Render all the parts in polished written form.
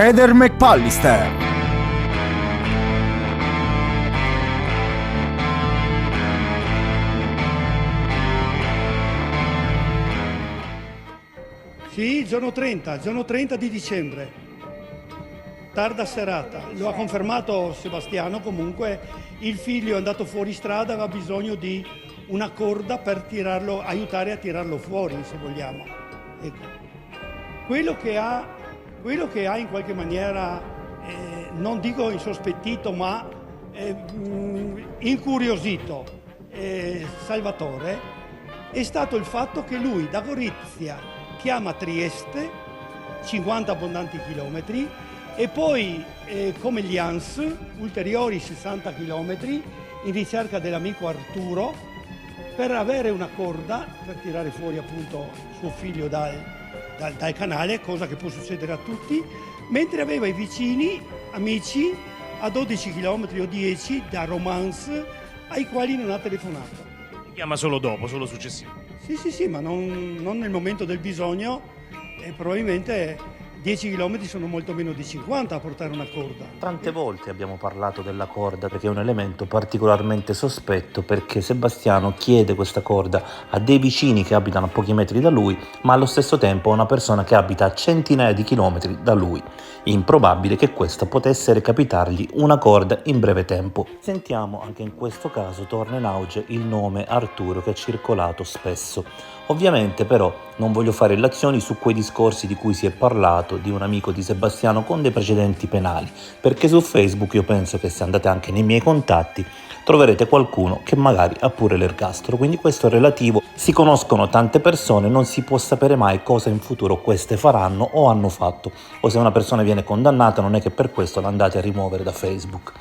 Heather McPallister. Sì, giorno 30 di dicembre, tarda serata. Lo ha confermato Sebastiano, comunque il figlio è andato fuori strada, aveva bisogno di una corda per aiutare a tirarlo fuori, se vogliamo. Ecco. Quello che ha in qualche maniera, non dico insospettito, ma incuriosito Salvatore, è stato il fatto che lui da Gorizia chiama Trieste, 50 abbondanti chilometri, e poi come gli ANS, ulteriori 60 chilometri in ricerca dell'amico Arturo per avere una corda per tirare fuori appunto suo figlio dal canale, cosa che può succedere a tutti, mentre aveva i vicini, amici, a 12 chilometri o 10 da Romance, ai quali non ha telefonato. Chiama solo dopo, solo successivo. Sì, ma non nel momento del bisogno, e probabilmente 10 km sono molto meno di 50 a portare una corda. Tante volte abbiamo parlato della corda perché è un elemento particolarmente sospetto, perché Sebastiano chiede questa corda a dei vicini che abitano a pochi metri da lui, ma allo stesso tempo a una persona che abita a centinaia di chilometri da lui. Improbabile che questa potesse recapitargli una corda in breve tempo. Sentiamo anche in questo caso torna in auge il nome Arturo, che è circolato spesso. Ovviamente però non voglio fare illazioni su quei discorsi di cui si è parlato di un amico di Sebastiano con dei precedenti penali, perché su Facebook io penso che se andate anche nei miei contatti troverete qualcuno che magari ha pure l'ergastolo, quindi questo è relativo. Si conoscono tante persone, non si può sapere mai cosa in futuro queste faranno o hanno fatto, o se una persona viene condannata non è che per questo l'andate a rimuovere da Facebook.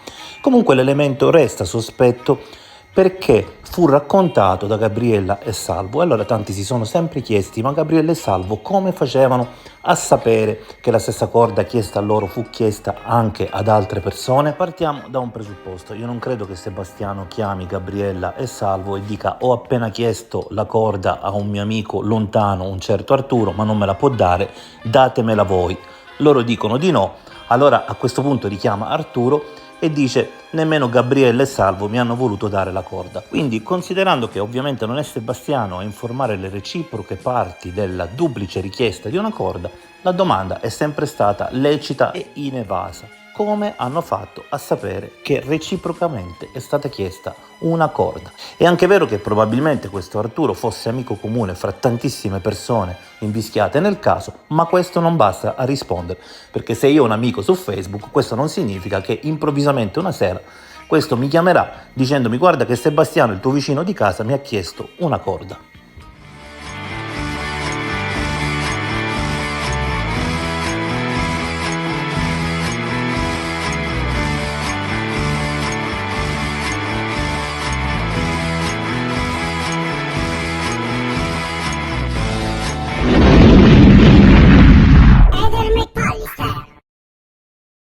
Comunque l'elemento resta sospetto perché fu raccontato da Gabriella e Salvo. Allora tanti si sono sempre chiesti: ma Gabriella e Salvo come facevano a sapere che la stessa corda chiesta a loro fu chiesta anche ad altre persone? Partiamo da un presupposto: io non credo che Sebastiano chiami Gabriella e Salvo e dica: ho appena chiesto la corda a un mio amico lontano, un certo Arturo, ma non me la può dare, datemela voi. Loro dicono di no, allora a questo punto richiama Arturo e dice: nemmeno Gabriella e Salvo mi hanno voluto dare la corda. Quindi, considerando che ovviamente non è Sebastiano a informare le reciproche parti della duplice richiesta di una corda, la domanda è sempre stata lecita e inevasa: come hanno fatto a sapere che reciprocamente è stata chiesta una corda? È anche vero che probabilmente questo Arturo fosse amico comune fra tantissime persone invischiate nel caso, ma questo non basta a rispondere, perché se io ho un amico su Facebook, questo non significa che improvvisamente una sera questo mi chiamerà dicendomi: guarda che Sebastiano, il tuo vicino di casa, mi ha chiesto una corda.